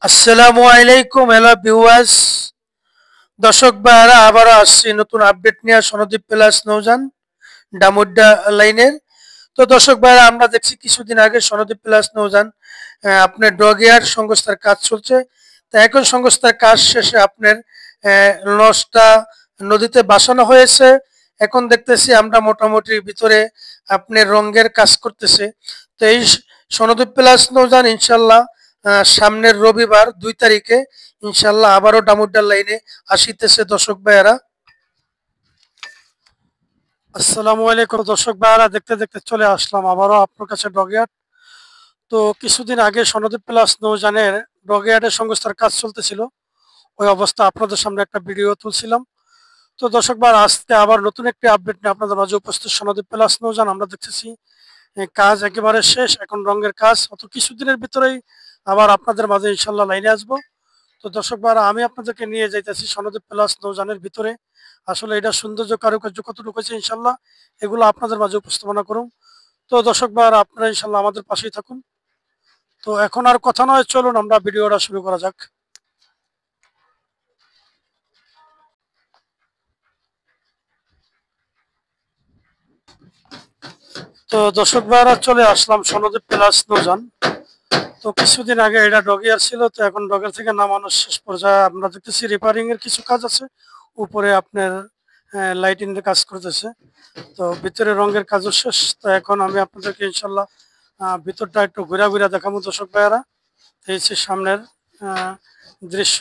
আসসালামু আলাইকুম hello viewers. দর্শক ভাইরা আবারও আসছি নতুন আপডেট নিয়ে সনদীপ প্লাস নৌজান ডামুড্ডা লাইনের। তো দর্শক ভাইরা আমরা দেখছি কিছুদিন আগে সনদীপ প্লাস নৌজান আপনার ডগিয়ার সংস্থার কাজ চলছে। তো এখন সংস্থার কাজ শেষে আপনার লঞ্চটা নদীতে ভাসানো হয়েছে। এখন দেখতেছি আমরা মোটামুটি ভিতরে আপনার রঙের কাজ করতেছে। তো এই সনদীপ প্লাস নৌজান ইনশাল্লাহ সামনের রবিবার 2 তারিখে ইনশাল্লাহ আবারও ডামুড্ডার লাইনে আসিতেছে দর্শক ভাইয়ারা। আসসালামু আলাইকুম দর্শক ভাইয়ারা, দেখতে দেখতে চলে আসলাম আবারও আপনার কাছে ডগিয়ার্ড। তো কিছুদিন আগে সনদীপ প্লাস নৌজানের ডগিয়ার্ডের সংস্থার কাজ চলতেছিল, ওই অবস্থা আপনাদের সামনে একটা ভিডিও তুলছিলাম। তো দর্শক ভাইয়ারা, আজকে আবার নতুন একটি আপডেট নিয়ে আপনাদের মাঝে উপস্থিত সনদীপ প্লাস নৌজান। আমরা দেখতেছি কাজ একেবারে শেষ, এখন রঙের কাজ, অত কিছুদিনের ভিতরেই আবার আপনাদের মাঝে ইনশাল্লাহ লাইনে আসবো। তো দর্শক ভাইরা, আমি আপনাদেরকে নিয়ে যাইতেছি সনদীপ প্লাস নৌজানের ভিতরে। আসলে এটা সৌন্দর্য কারুকার্য কতটুকু হয়েছে ইনশাল্লাহ এগুলো আপনাদের মাঝে উপস্থাপনা করুন। তো দর্শক ভাইরা, আপনারা ইনশাল্লাহ আমাদের পাশেই থাকুন। তো এখন আর কথা নয়, চলুন আমরা ভিডিওটা শুরু করা যাক। তো দর্শক ভাইরা, চলে আসলাম সনদীপ প্লাস নৌজান। তো কিছুদিন আগে এটা ডগিয়ার ছিল, তো এখন ডগের থেকে নামানোর শেষ পর্যায়ে আমরা দেখতেছি রিপেয়ারিং এর কিছু কাজ আছে। উপরে আপনার লাইটিং এর কাজ করতেছে। তো ভিতরে রঙের কাজও শেষ। তো এখন আমি আপনাদেরকে ইনশাল্লাহ ভিতরটা একটু ঘুরা ঘুরা দেখাবো দর্শক ভাইয়ারা। এই হচ্ছে সামনের আহ, দৃশ্য।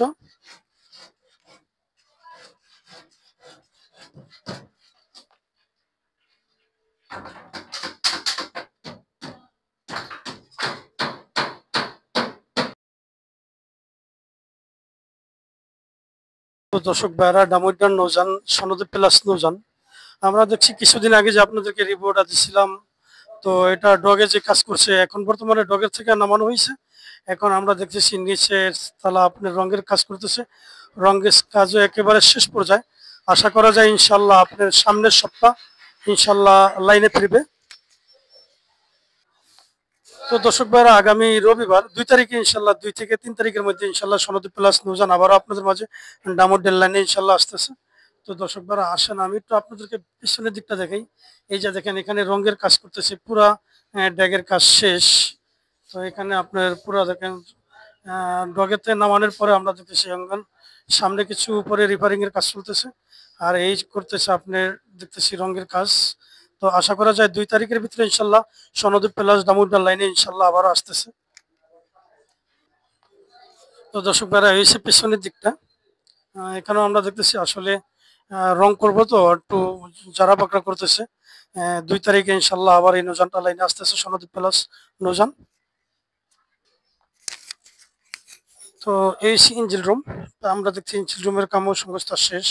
তো দর্শক ভাইয়ারা, ডামুড্ডার নৌজান সনদীপ প্লাস নৌজান, আমরা দেখছি কিছুদিন আগে যে আপনাদেরকে রিপোর্ট দিছিলাম। তো এটা ডগে যে কাজ করছে, এখন বর্তমানে ডগের থেকে নামানো হয়েছে। এখন আমরা দেখতেছি নিচের তালা আপনার রঙের কাজ করতেছে। রঙের কাজও একেবারে শেষ পর্যায়ে। আশা করা যায় ইনশাল্লাহ আপনার সামনের সপ্তাহ ইনশাল্লাহ লাইনে ফিরবে। তো দর্শক ভাইরা, আগামী রবিবার 2 তারিখে ইনশাল্লাহ 2 থেকে 3 তারিখের মধ্যে ইনশাল্লাহ সনদীপ প্লাস নৌজান আবারও আপনাদের মাঝে ডামোডেল লাইনে ইনশাল্লাহ আসতেছে। তো দর্শক ভাইরা আসেন, আমি একটু আপনাদেরকে পিছনের দিকটা দেখাই। এই যে দেখেন, এখানে রঙের কাজ করতেছে, পুরা ড্যাগের কাজ শেষ। তো এখানে আপনার পুরা দেখেন ডগেতে নামানোর পরে আমরা দেখতেছি অঙ্গন সামনে কিছু উপরে রিপেয়ারিং এর কাজ চলতেছে। আর এই করতেছে আপনার দেখতেছি রঙের কাজ। তো আশা করা যায় 2 তারিখের ভিতরে ইনশাল্লাহ সনদীপ প্লাস ডামুড্ডার লাইনে ইনশাল্লাহ আবারও আসতেছে। তো দর্শক ভাইরা, এই হচ্ছে পেছনের দিকটা। এখানেও আমরা দেখতেছি আসলে রং করবো, তো একটু যারা বাকরা করতেছে। 2 তারিখে ইনশাল্লাহ আবার এই নৌজানটা লাইনে আসতেছে সনদীপ প্লাস নৌজান। তো এই ইঞ্জিল রুম, আমরা দেখছি ইঞ্জিল রুমের কামও সমস্ত শেষ।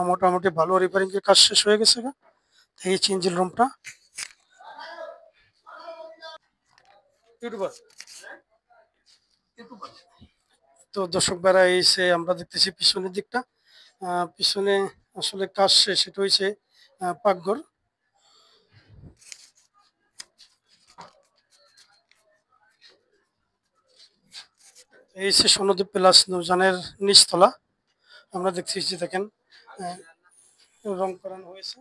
মোটামুটি ভালো রিপেয়ারিং এর কাজ শেষ হয়ে গেছে। এই ইঞ্জিল রুমটা। তো দর্শক ভাইরা, এই সে আমরা দেখতেছি পিছনের দিকটা। পিছনে আসলে কাজ শেষ, এটা হয়েছে পাকঘর। এই সে সনদীপ প্লাস নৌজানের নিচতলা। আমরা দেখছি যে দেখেন আহ, রং করানো হয়েছে।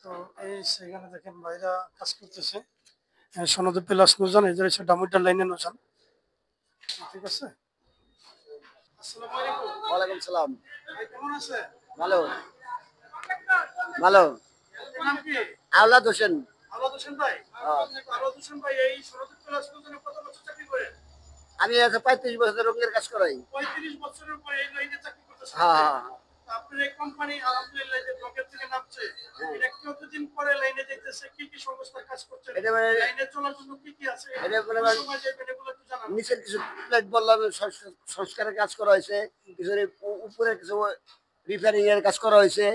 তো এই সেখানে দেখেন ভাইরা কাজ করতেছে। সনদীপ প্লাস নৌজান, এই যে হচ্ছে ডামুড্ডার লাইনে নৌজান। ঠিক আছে। আসসালামু আলাইকুম। ওয়ালাইকুম সালাম। ভাই কেমন আছে? ভালো ভালো। আপনার নাম কি? আওলাদ হোসেন। আলাদ হোসেন ভাই। হ্যাঁ। আলাদ হোসেন ভাই, এই সনদীপ প্লাস নৌজানে কত বছর চাকরি করেন? আমি আজকে 35 বছর রঙের কাজ করাই। 35 বছরের পরে এই লাইনে চাকরি করতেছেন। হ্যাঁ হ্যাঁ আপনার এই কোম্পানি আলহামদুলিল্লাহ যে ব্লকের থেকে নামছে, এটা কতদিন পরে লাইনে যেতেছে, কি কি সংস্থার কাজ করছেন, এটা মানে লাইনে চলার জন্য কি কি আছে, এটা মানে কোন সময় যাবেন এগুলো একটু জানান। নিচের কিছু প্লেট বললাম সংস্কারের কাজ করা হয়েছে, কিছু উপরে কিছু রিপেয়ারিং এর কাজ করা হয়েছে।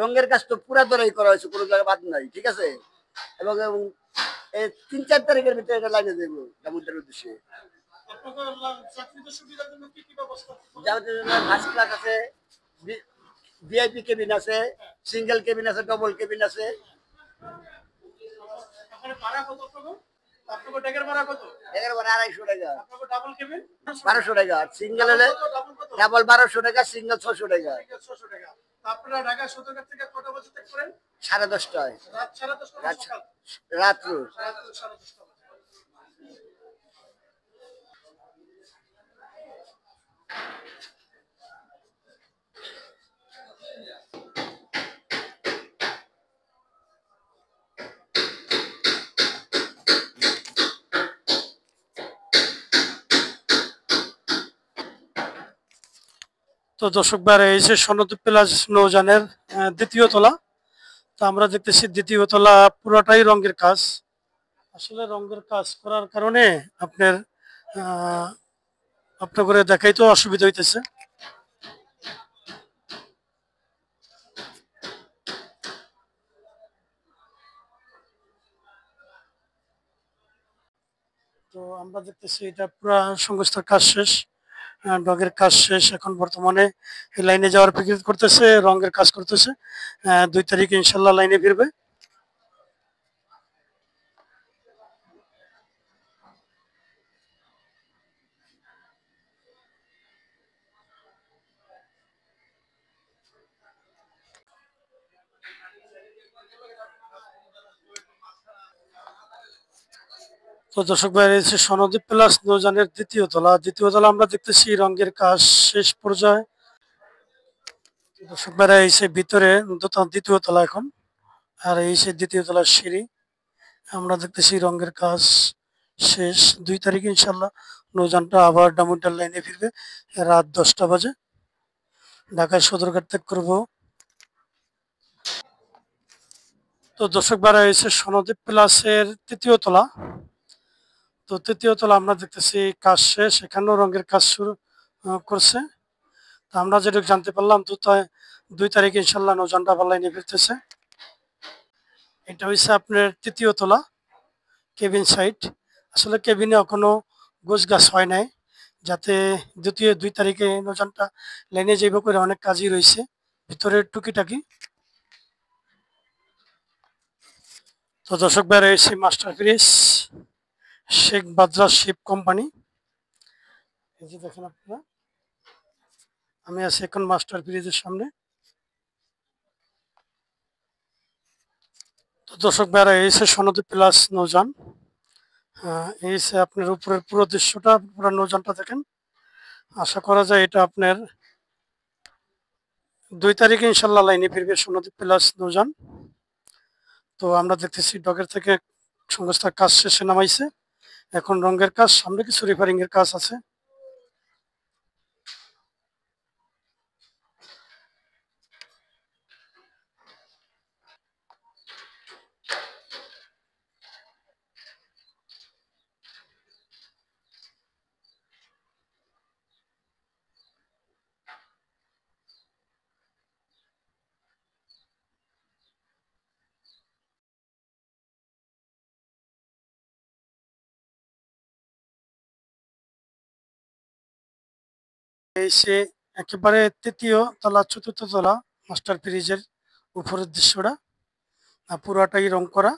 রঙের কাজ তো পুরা ধরেই করা হয়েছে, কোনো জায়গায় বাদ নাই। ঠিক আছে। এবং এই 3-4 তারিখের ভিতরে এটা লাইনে দেবো সমুদ্রের উদ্দেশ্যে। আপনাদের চাকরিদের সুবিধার জন্য কি কি ব্যবস্থা? যাদের জন্য ফার্স্ট ক্লাস আছে, ভিআইপি কেবিন আছে, সিঙ্গেল কেবিন আছে, ডবল কেবিন আছে। ওখানে ভাড়া কত টাকা? আপনাকে ডেকের ভাড়া কত? 250 টাকা। আপনাকে ডাবল কেবিন 1200 টাকা, সিঙ্গেল হলে ডাবল 1200 টাকা, সিঙ্গেল 600 টাকা। 600 টাকা। আপনারা ঢাকা সদরঘাট থেকে কটা বাজে ত্যাগ করেন? 10:30টায় রাত 10:30 না সকাল? রাত্র। রাত 10:30 বাজে। তো দর্শক ভাইরা এই যে সনদীপ প্লাস নৌযানের দ্বিতীয় তলা। তো আমরা দেখতেছি দ্বিতীয় তলা পুরোটাই রঙের কাজ। আসলে রঙের কাজ করার কারণে আপনার আপনার করে দেখাই তো অসুবিধা হইতেছে। তো আমরা দেখতেছি এটা পুরা সংস্থার কাজ শেষ, ডগের কাজ শেষ। এখন বর্তমানে এই লাইনে যাওয়ার প্রস্তুতি করতেছে, রঙের কাজ করতেছে। 2 তারিখে ইনশাল্লাহ লাইনে ফিরবে। তো দর্শক ভাই রয়েছে সনদীপ প্লাস নৌযানের দ্বিতীয় তলা। দ্বিতীয় তলা আমরা দেখতেছি রঙের কাজ শেষ পর্যায়ে। দর্শক ভাইরা এই সে ভিতরে দ্বিতীয় তলা এখন, আর এই সে দ্বিতীয় তলার সিঁড়ি। আমরা দেখতেছি রঙের কাজ শেষ। 2 তারিখে ইনশাল্লাহ নৌযানটা আবার ডামুড্ডার লাইনে ফিরবে রাত 10টা বাজে। ঢাকার সদরঘাট ত্যাগ করবো। তো দর্শক ভাইরা এসে সনদীপ প্লাসের তৃতীয় তলা। তো তৃতীয় তলা আমরা দেখতেছি কাজ শেষ, এখানেও রঙের কাজ শুরু করছে। তো আমরা যেটুকু জানতে পারলাম 2 তারিখে ইনশাল্লাহ নৌযানটা আবার লাইনে ফিরতেছে। এটা হচ্ছে আপনার তৃতীয় তলা কেবিন সাইট। আসলে কেবিনে এখনো গোছ গাছ হয় নাই, যাতে 2 তারিখে নৌযানটা লাইনে যাইব করে অনেক কাজই রয়েছে ভিতরের টুকিটাকি। তো দর্শক ভাই রয়েছে মাস্টার ব্রিজ শেখ বাদরাস শিপ কোম্পানি। এই যে দেখেন আপনারা, আমি আছি এখন মাস্টার ব্রিজের সামনে। তো দর্শক ভাইরা এসে সনদীপ প্লাস নৌযান। এই সে আপনার উপরের পুরো দৃশ্যটা, পুরো নৌযানটা দেখেন। আশা করা যায় এটা আপনার 2 তারিখে ইনশাল্লাহ লাইনে ফিরবে সনদীপ প্লাস নৌযান। তো আমরা দেখতেছি ডকের থেকে সংস্থার কাজ শেষে নামাইছে, এখন রঙের কাজ, সামনে কিছু রিপেয়ারিং এর কাজ আছে। এই সে একেবারে তৃতীয় তলা চতুর্থ তলা মাস্টার ব্রিজের উপরের দৃশ্যটা, পুরাটাই রং করা।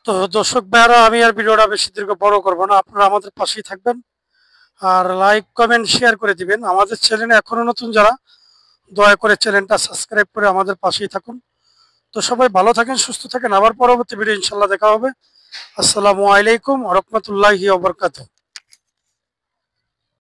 তো দর্শক ভাইরা আমি আর ভিডিওটা বেশি দীর্ঘ বড় করবো না, আপনারা আমাদের পাশেই থাকবেন আর লাইক কমেন্ট শেয়ার করে দিবেন। আমাদের চ্যানেলে এখনো নতুন যারা, দয়া করে চ্যানেলটা সাবস্ক্রাইব করে আমাদের পাশেই থাকুন। তো সবাই ভালো থাকেন, সুস্থ থাকেন, আবার পরবর্তী ভিডিও ইনশাল্লাহ দেখা হবে। আসসালামু আলাইকুম ওয়া রাহমাতুল্লাহি ওয়া বারাকাতুহু।